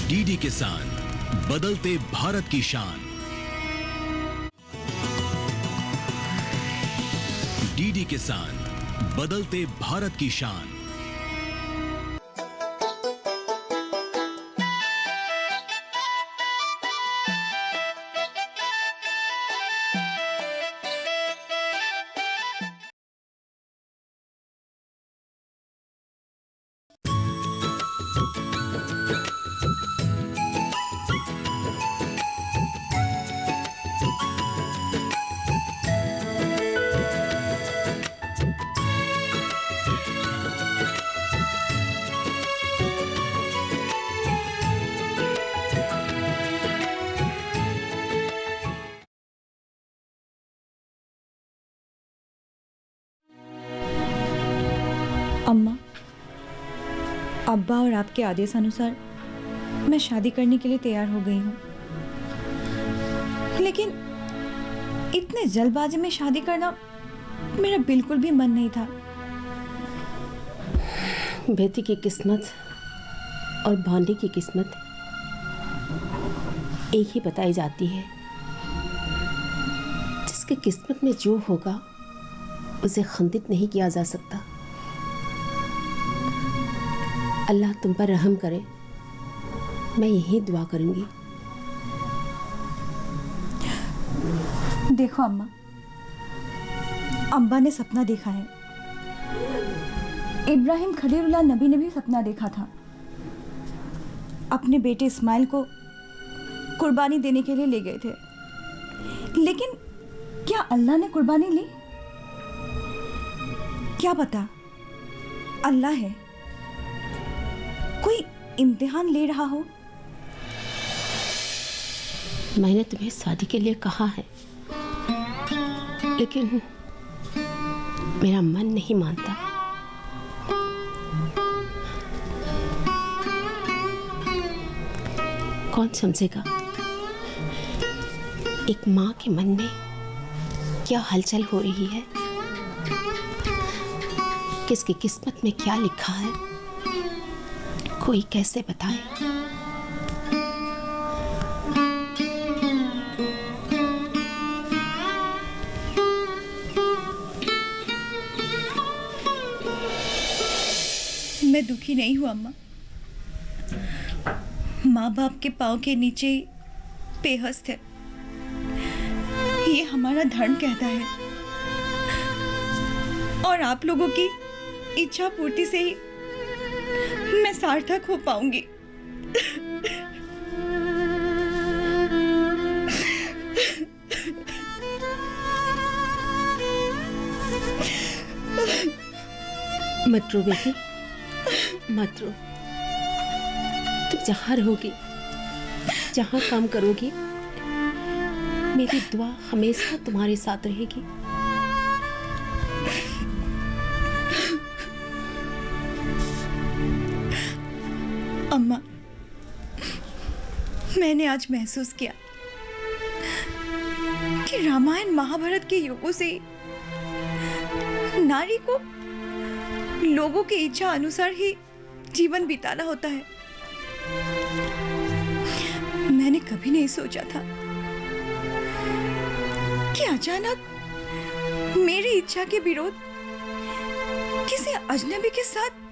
DD किसान, बदलते भारत की शान। डीडी किसान, बदलते भारत की शान। अम्मा, अब्बा और आपके आदेशानुसार मैं शादी करने के लिए तैयार हो गई हूँ, लेकिन इतने जल्दबाजी में शादी करना मेरा बिल्कुल भी मन नहीं था। बेटी की किस्मत और भांडे की किस्मत एक ही बताई जाती है। जिसकी किस्मत में जो होगा उसे खंडित नहीं किया जा सकता। अल्लाह तुम पर रहम करे, मैं यही दुआ करूंगी। देखो अम्मा, अब्बा ने सपना देखा है। इब्राहिम खलीलुल्लाह नबी ने भी सपना देखा था। अपने बेटे इस्माइल को कुर्बानी देने के लिए ले गए थे, लेकिन क्या अल्लाह ने कुर्बानी ली? क्या पता, अल्लाह है, कोई इम्तिहान ले रहा हो। मैंने तुम्हें शादी के लिए कहा है, लेकिन मेरा मन नहीं मानता। कौन समझेगा एक माँ के मन में क्या हलचल हो रही है, किसकी किस्मत में क्या लिखा है, कोई कैसे बताए। मैं दुखी नहीं हूँ अम्मा। माँ बाप के पाँव के नीचे बेहस्त है, ये हमारा धर्म कहता है, और आप लोगों की इच्छा पूर्ति से ही मैं सार्थक हो पाऊंगी। मत रो बेटी, मत रो। तुम जहाँ रहोगी, जहाँ काम करोगी, मेरी दुआ हमेशा तुम्हारे साथ रहेगी। अम्मा, मैंने आज महसूस किया कि रामायण महाभारत के युगों से नारी को लोगों की इच्छा अनुसार ही जीवन बिताना होता है। मैंने कभी नहीं सोचा था कि अचानक मेरी इच्छा के विरोध किसी अजनबी के साथ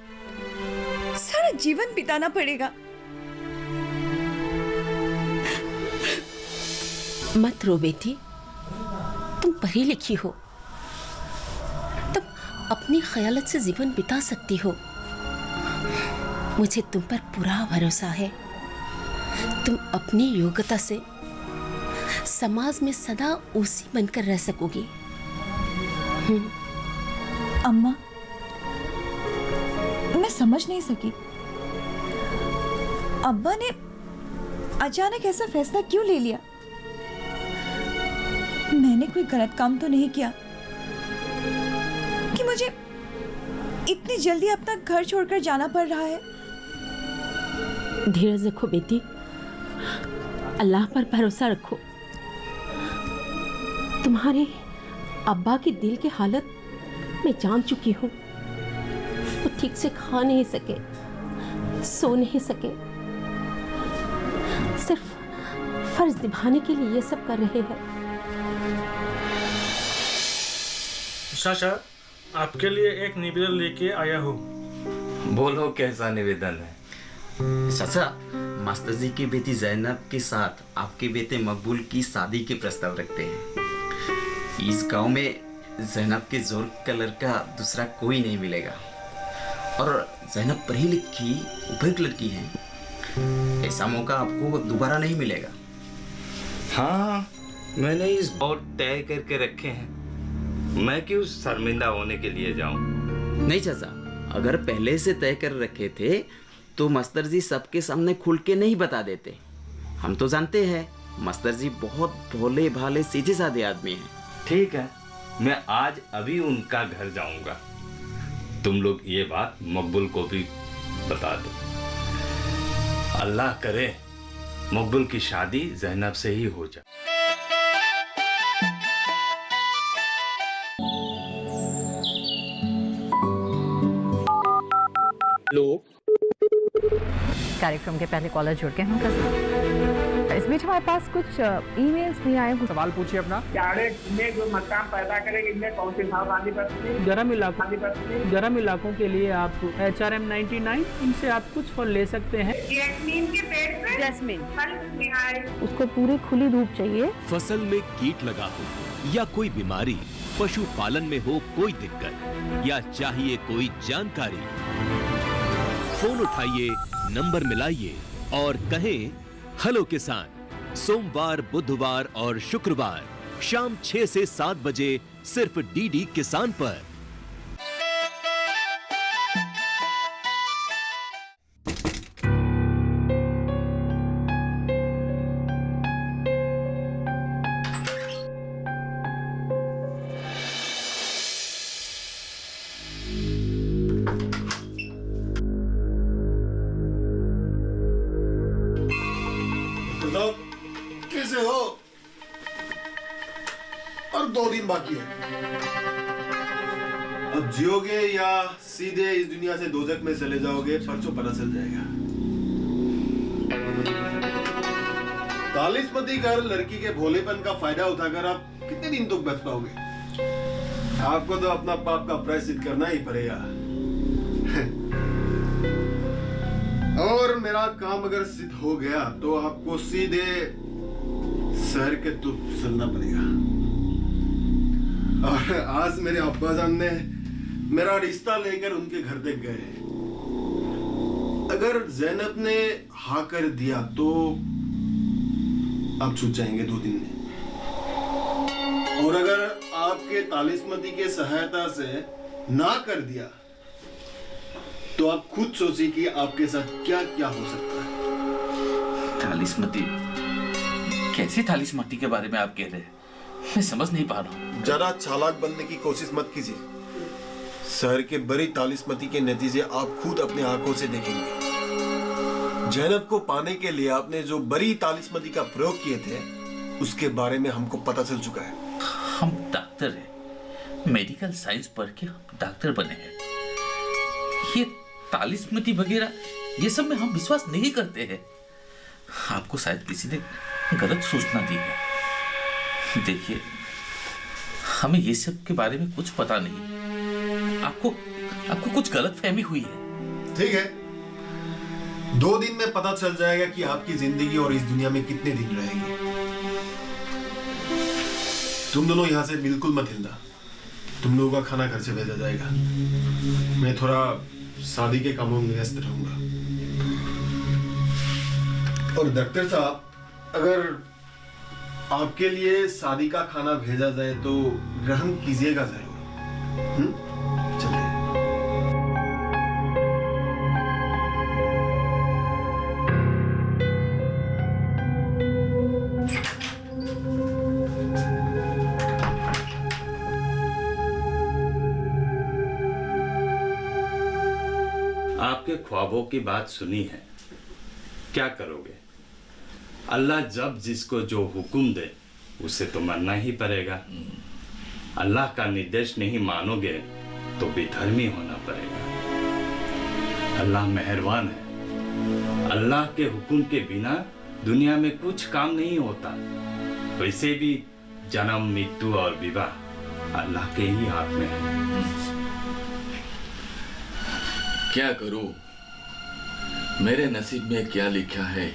सारा जीवन बिताना पड़ेगा। मत रो बेटी, तुम पढ़ी लिखी हो, तुम अपनी ख्यालत से जीवन बिता सकती हो। मुझे तुम पर पूरा भरोसा है। तुम अपनी योग्यता से समाज में सदा उसी बनकर रह सकोगी। अम्मा, मैं समझ नहीं सकी, अब्बा ने अचानक ऐसा फैसला क्यों ले लिया? मैंने कोई गलत काम तो नहीं किया कि मुझे इतनी जल्दी अपना घर छोड़कर जाना पड़ रहा है? धीरज रखो बेटी, अल्लाह पर भरोसा रखो। तुम्हारे अब्बा की दिल की हालत मैं जान चुकी हूँ। वो ठीक से खा नहीं सके, सो नहीं सके, सिर्फ फर्ज निभाने के लिए ये सब कर रहे हैं। चाचा, आपके लिए एक निवेदन लेके आया हूँ। बोलो कैसा निवेदन है? चाचा, मास्टर जी की बेटी जैनब के साथ आपके बेटे मकबूल की शादी के प्रस्ताव रखते हैं। इस गांव में जैनब के जोर का लड़का दूसरा कोई नहीं मिलेगा और जैनब पढ़ी लिखी उपयुक्त लड़की है। ऐसा मौका आपको दोबारा नहीं मिलेगा। हाँ, मैंने इस बार तय करके रखे हैं। मैं क्यों शर्मिंदा होने के लिए जाऊं? नहीं चाचा, अगर पहले से तय कर रखे थे तो मास्टर जी सबके सामने खुल के नहीं बता देते। हम तो जानते हैं मास्टर जी बहुत भोले भाले सीधे साधे आदमी हैं। ठीक है, मैं आज अभी उनका घर जाऊंगा। तुम लोग ये बात मकबूल को भी बता दो। अल्लाह करे मकबूल की शादी ज़ैनब से ही हो जाए। लोग कार्यक्रम के पहले कॉलर जुड़ के हम इस बीच हमारे पास कुछ ईमेल्स भी आए। सवाल पूछिए अपना। में जो मकान पैदा करेंगे इनमें कौन सी सावधानी बरतनी है? गर्म इलाकों के लिए आप HRM 99 इनसे आप कुछ फल ले सकते हैं। जैस्मीन के पेड़ पे जैस्मिन फल निहार उसको पूरी खुली धूप चाहिए। फसल में कीट लगा हो या कोई बीमारी, पशुपालन में हो कोई दिक्कत या चाहिए कोई जानकारी, फोन उठाइए, नंबर मिलाइए और कहें हेलो किसान। सोमवार, बुधवार और शुक्रवार शाम 6 से 7 बजे सिर्फ DD किसान पर। कैसे हो? और 2 दिन बाकी है। अब जियोगे या सीधे इस दुनिया से दोजख में चले जाओगे, परसों पता चल जाएगा। तालिस्मती कर लड़की के भोलेपन का फायदा उठाकर आप कितने दिन तक बच पाओगे? आपको तो अपना पाप का प्रायश्चित करना ही पड़ेगा। और मेरा काम अगर सिद्ध हो गया तो आपको सीधे शहर के तुर्क चलना पड़ेगा। और आज मेरे अब्बाजान ने मेरा रिश्ता लेकर उनके घर तक गए। अगर ज़ैनब ने हाँ कर दिया तो आप छूट जाएंगे 2 दिन में। और अगर आपके तालिस्मती के सहायता से ना कर दिया तो आप खुद सोचिए कि आपके साथ क्या क्या हो सकता है। तालिस्मती? कैसी तालिस्मती के बारे में आप कह रहे हैं? मैं समझ नहीं पा रहा हूँ। जरा चालाक बनने की कोशिश मत कीजिए। शहर के बड़ी तालिस्मती के नतीजे आप खुद अपने आंखों से देखेंगे। ज़ैनब को पाने के लिए आपने जो बड़ी तालिस्मती का प्रयोग किए थे उसके बारे में हमको पता चल चुका है। हम डॉक्टर हैं, मेडिकल साइंस पढ़ के हम डॉक्टर बने हैं। ये तालिस्मती वगैरह ये सब में हम विश्वास नहीं करते हैं। आपको शायद किसी ने गलत सूचना दी है। देखिए, हमें ये सब के बारे में कुछ पता नहीं। आपको कुछ गलत फहमी हुई है। ठीक है, 2 दिन में पता चल जाएगा कि आपकी जिंदगी और इस दुनिया में कितने दिन रहेगी। तुम दोनों यहाँ से बिल्कुल मत हिलना। तुम लोगों का खाना घर से भेजा जाएगा। मैं थोड़ा शादी के कामों में व्यस्त रहूंगा। और डॉक्टर साहब, अगर आपके लिए शादी का खाना भेजा जाए तो ग्रहण कीजिएगा जरूर। चलिए। आपके ख्वाबों की बात सुनी है, क्या करोगे? अल्लाह जब जिसको जो हुक्म दे उसे तो मानना ही पड़ेगा। अल्लाह का निर्देश नहीं मानोगे तो बेधर्मी होना पड़ेगा। अल्लाह मेहरबान है। अल्लाह के हुक्म के बिना दुनिया में कुछ काम नहीं होता। वैसे भी जन्म, मृत्यु और विवाह अल्लाह के ही हाथ में है। क्या करूं? मेरे नसीब में क्या लिखा है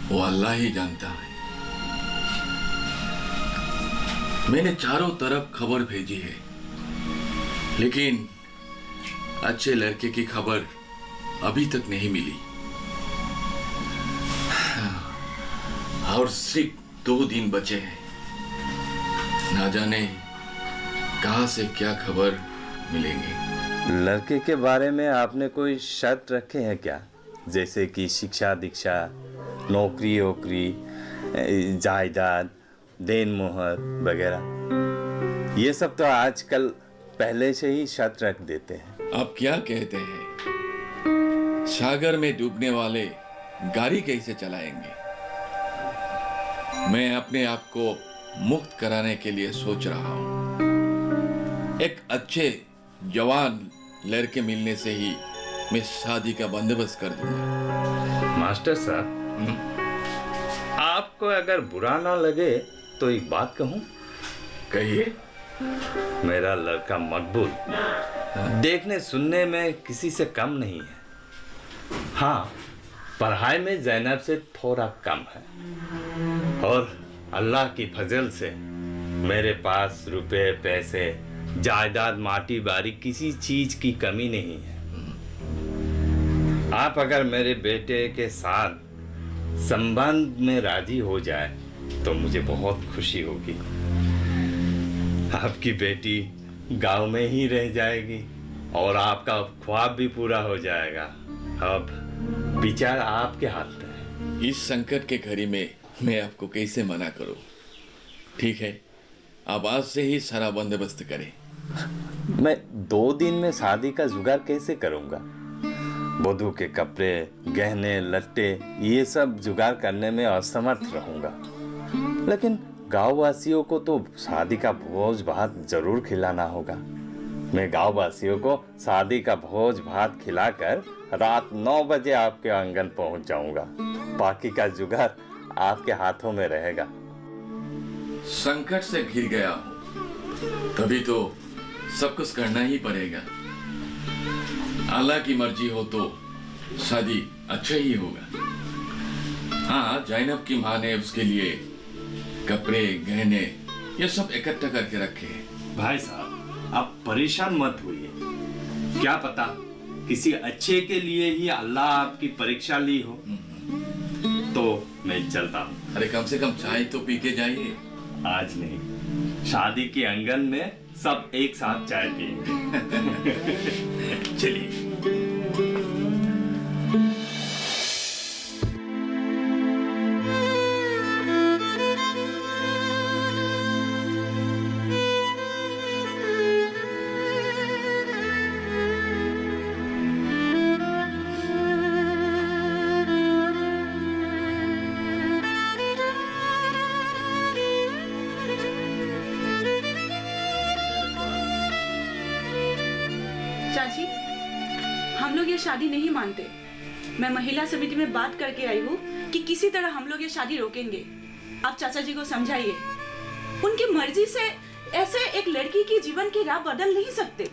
वो अल्लाह ही जानता है। मैंने चारों तरफ खबर भेजी है, लेकिन अच्छे लड़के की खबर अभी तक नहीं मिली। और सिर्फ 2 दिन बचे हैं। ना जाने कहां से क्या खबर मिलेंगे। लड़के के बारे में आपने कोई शर्त रखे हैं क्या? जैसे कि शिक्षा दीक्षा, नौकरी वोकरी, जायदाद, देन मोहर वगैरह। ये सब तो आजकल पहले से ही शर्त रख देते हैं। आप क्या कहते हैं? सागर में डूबने वाले गाड़ी कैसे चलाएंगे? मैं अपने आप को मुक्त कराने के लिए सोच रहा हूँ। एक अच्छे जवान लड़के मिलने से ही मैं शादी का बंदोबस्त कर दूंगा। मास्टर साहब, आपको अगर बुरा ना लगे तो एक बात कहूँ? कहिए। मेरा लड़का मकबूल देखने सुनने में किसी से कम नहीं है। हाँ, पढ़ाई में ज़ैनब से थोड़ा कम है, और अल्लाह की फजल से मेरे पास रुपए पैसे, जायदाद, माटी बारी किसी चीज की कमी नहीं है। आप अगर मेरे बेटे के साथ संबंध में राजी हो जाए तो मुझे बहुत खुशी होगी। आपकी बेटी गांव में ही रह जाएगी और आपका ख्वाब भी पूरा हो जाएगा। अब विचार आपके हाथ में है। इस संकट के घड़ी में मैं आपको कैसे मना करूं? ठीक है, आप आज से ही सारा बंदोबस्त करें। मैं 2 दिन में शादी का जुगाड़ कैसे करूंगा? वधू के कपड़े, गहने, लट्टे, ये सब जुगाड़ करने में असमर्थ रहूंगा। लेकिन गांव वासियों को तो शादी का भोज भात जरूर खिलाना होगा। मैं गांव वासियों को शादी का भोज भात खिलाकर रात 9 बजे आपके आंगन पहुंच जाऊंगा। बाकी का जुगाड़ आपके हाथों में रहेगा। संकट से घिर गया हूं, तभी तो सब कुछ करना ही पड़ेगा। अल्लाह की मर्जी हो तो शादी अच्छा ही होगा। हाँ, ज़ैनब की माँ ने उसके लिए कपड़े, गहने, ये सब इकट्ठा करके रखे हैं। भाई साहब, आप परेशान मत होइए। क्या पता किसी अच्छे के लिए ही अल्लाह आपकी परीक्षा ली हो। तो मैं चलता हूँ। अरे कम से कम चाय तो पी के जाइए। आज नहीं, शादी के आंगन में सब एक साथ चाय पिएंगे। चलिए। चाची, हम लोग ये शादी नहीं मानते। मैं महिला समिति में बात करके आई हूँ कि किसी तरह हम लोग ये शादी रोकेंगे। आप चाचा जी को समझाइए। उनकी मर्जी से ऐसे एक लड़की की जीवन की राह बदल नहीं सकते।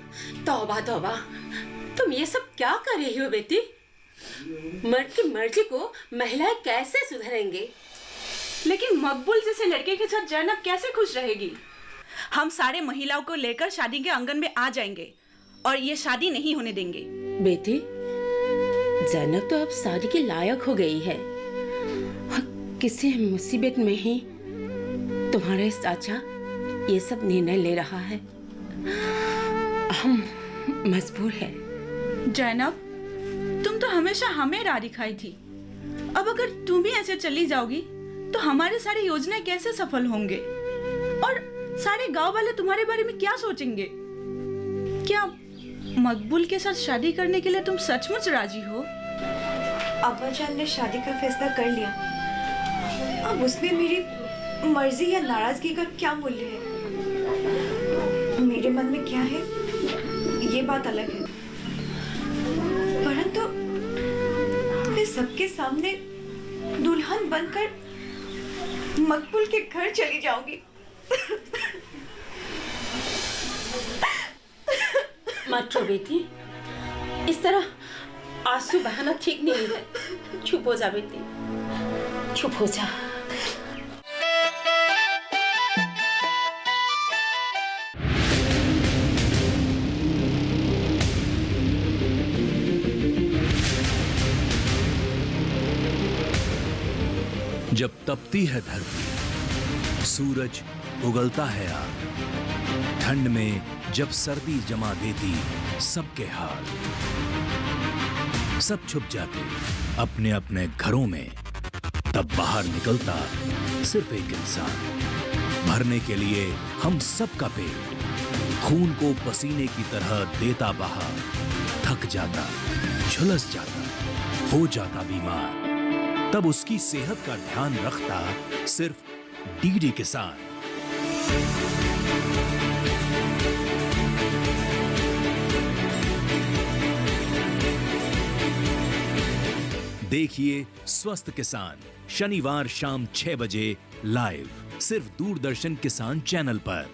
तौबा तौबा, तुम ये सब क्या कर रही हो बेटी? मर्द की मर्जी को महिलाएं कैसे सुधरेंगे? लेकिन मकबूल जैसे लड़के के साथ ज़ैनब कैसे खुश रहेगी? हम सारे महिलाओं को लेकर शादी के आंगन में आ जाएंगे और ये शादी नहीं होने देंगे। बेटी, ज़ैनब तो अब शादी के लायक हो गई है। किसी मुसीबत में ही तुम्हारे चाचा ये सब निर्णय ले रहा है। हम मजबूर हैं। ज़ैनब, तुम तो हमेशा हमें राह दिखाई थी। अब अगर तुम भी ऐसे चली जाओगी तो हमारे सारी योजनाएं कैसे सफल होंगे? और सारे गांव वाले तुम्हारे बारे में क्या सोचेंगे? क्या मकबूल के साथ शादी करने के लिए तुम सचमुच राजी हो? अब्बा जान ने शादी का फैसला कर लिया। अब उसमें मेरी मर्जी या नाराजगी का क्या मूल्य है? मेरे मन में क्या है ये बात अलग है, परंतु मैं सबके सामने दुल्हन बनकर मकबूल के घर चली जाऊंगी। मत रो बेटी, इस तरह आंसू बहाना ठीक नहीं है। चुप हो जा बेटी, चुप हो जा। जब तपती है धरती, सूरज उगलता है आग, ठंड में जब सर्दी जमा देती सबके हाल, सब छुप जाते अपने अपने घरों में, तब बाहर निकलता सिर्फ एक इंसान, भरने के लिए हम सबका पेट, खून को पसीने की तरह देता बहा, थक जाता, झुलस जाता, हो जाता बीमार, तब उसकी सेहत का ध्यान रखता सिर्फ डीडी किसान। देखिए स्वस्थ किसान शनिवार शाम 6 बजे लाइव, सिर्फ दूरदर्शन किसान चैनल पर।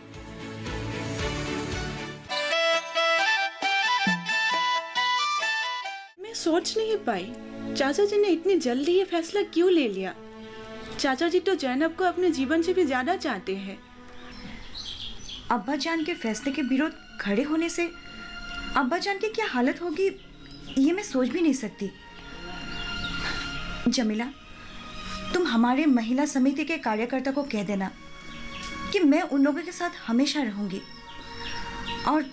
मैं सोच नहीं पाई चाचा जी ने इतनी जल्दी ये फैसला क्यों ले लिया। चाचा जी तो जैनब को अपने जीवन से भी ज्यादा चाहते हैं। अब्बा जान के फैसले के विरोध खड़े होने से अब्बा जान की क्या हालत होगी ये मैं सोच भी नहीं सकती। जमीला, तुम हमारे महिला समिति के कार्यकर्ता को कह देना कि मैं उन लोगों के साथ हमेशा रहूंगी और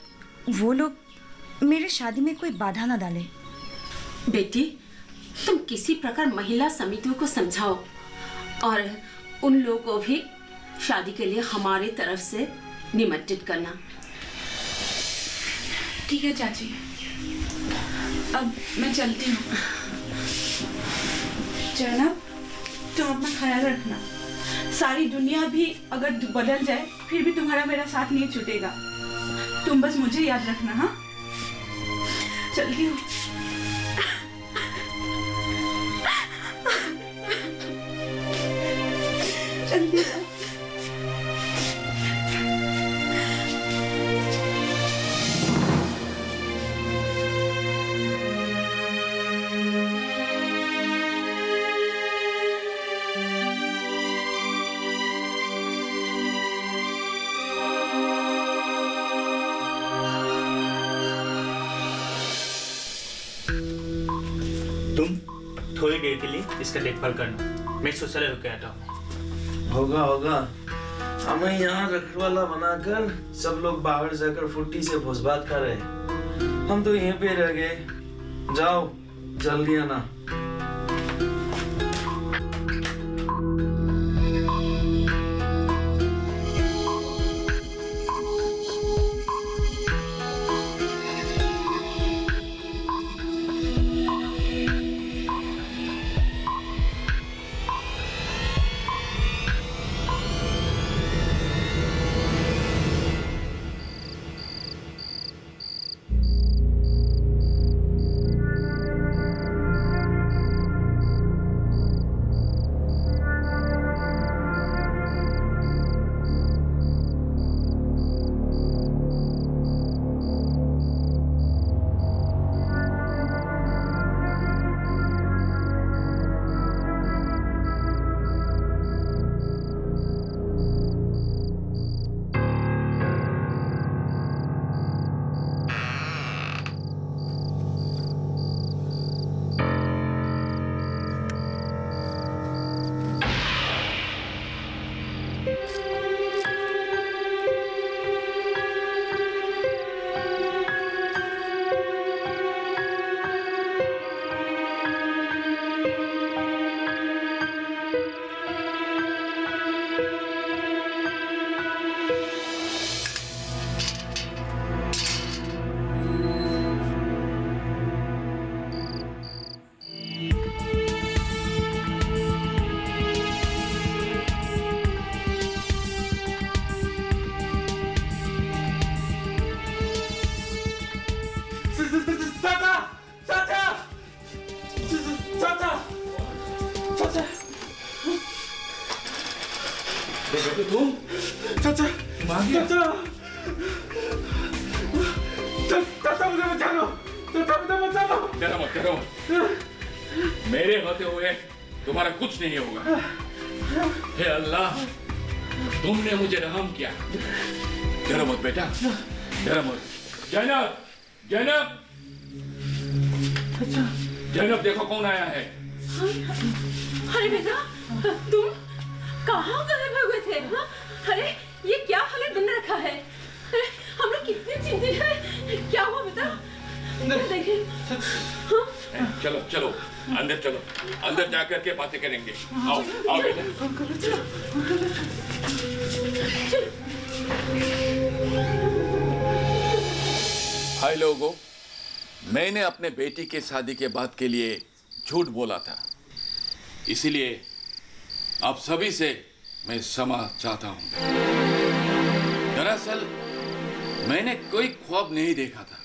वो लोग मेरे शादी में कोई बाधा ना डालें। बेटी, तुम किसी प्रकार महिला समितियों को समझाओ और उन लोगों को भी शादी के लिए हमारे तरफ से निमंत्रित करना। ठीक है चाची, अब मैं चलती हूँ। जैनब, तुम अपना ख्याल रखना। सारी दुनिया भी अगर बदल जाए फिर भी तुम्हारा मेरा साथ नहीं छूटेगा। तुम बस मुझे याद रखना। हाँ, चलती हूँ। चलती हूँ। तुम थोड़ी देर के लिए इसका देखभाल करना, मैं शौचालय रुक के आता हूँ। होगा होगा, हमें यहाँ रखवाला बनाकर सब लोग बाहर जाकर फुट्टी से भोज-भात खा रहे हैं। हम तो यहीं पे रह गए। जाओ जल्दी आना। चाचा तुम चाचा चाचा चाचा मुझे बचा लो, चाचा मुझे बचा लो। डरो मत, मेरे होते हुए तुम्हारा कुछ नहीं होगा। हे अल्लाह, तुमने मुझे रहम किया। डरो मत बेटा, डरो मत। जैनब, जैनब, जैनब देखो कौन आया है। अरे बेटा, तुम कहाँ गायब हो गए थे? हाँ? अरे ये क्या हालत बन रखा है? अरे हम लोग कितने चिंतित हैं। क्या हुआ बेटा? देखिए। हाँ? चलो चलो अंदर चलो, अंदर जाकर के बातें करेंगे। आओ आओ बेटा। हाय लोगों, मैंने अपने बेटी के शादी के बाद के लिए झूठ बोला था, इसीलिए आप सभी से मैं क्षमा चाहता हूं। दरअसल मैंने कोई ख्वाब नहीं देखा था।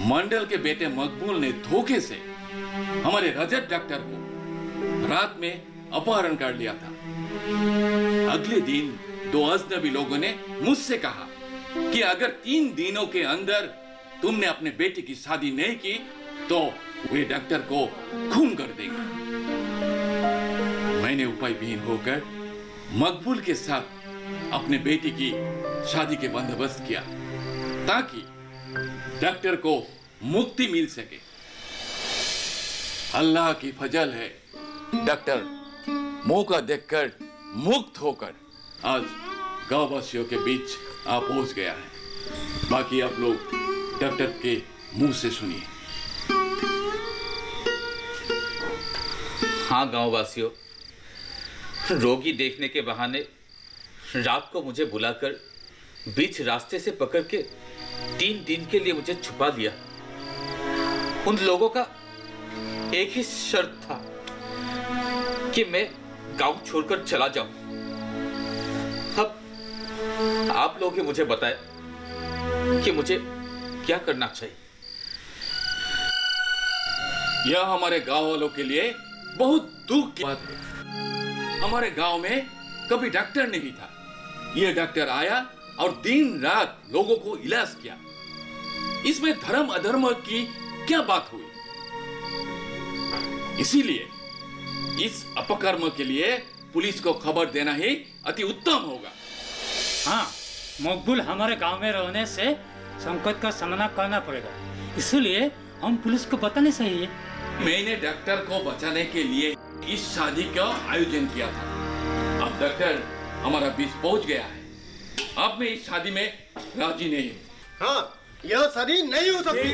मंडल के बेटे मकबूल ने धोखे से हमारे रजत डॉक्टर को रात में अपहरण कर लिया था। अगले दिन 2 अजनबी लोगों ने मुझसे कहा कि अगर 3 दिनों के अंदर तुमने अपने बेटे की शादी नहीं की तो वे डॉक्टर को खून कर देंगे। मैंने उपाय विहीन होकर मकबूल के साथ अपने बेटी की शादी के बंदोबस्त किया ताकि डॉक्टर को मुक्ति मिल सके। अल्लाह की फजल है, डॉक्टर मौका देखकर मुक्त होकर आज गांव वासियों के बीच आ पहुंच गया है। बाकी आप लोग डॉक्टर के मुंह से सुनिए। हाँ गांव वासियों, रोगी देखने के बहाने रात को मुझे बुलाकर बीच रास्ते से पकड़ के 3 दिन के लिए मुझे छुपा दिया। उन लोगों का एक ही शर्त था कि मैं गांव छोड़कर चला जाऊं। अब आप लोग ही मुझे बताएं कि मुझे क्या करना चाहिए। यह हमारे गांव वालों के लिए बहुत दुख की बात है। हमारे गांव में कभी डॉक्टर नहीं था। यह डॉक्टर आया और दिन रात लोगों को इलाज किया। इसमें धर्म अधर्म की क्या बात हुई? इसीलिए इस अपकर्म के लिए पुलिस को खबर देना ही अति उत्तम होगा। हाँ, मकबूल हमारे गांव में रहने से संकट का सामना करना पड़ेगा, इसलिए हम पुलिस को बताने चाहिए। मैंने डॉक्टर को बचाने के लिए इस शादी का आयोजन किया था। अब डॉक्टर हमारा बीच पहुंच गया है। अब मैं इस शादी में राजी नहीं हूँ। हाँ, यह शादी नहीं हो सकती।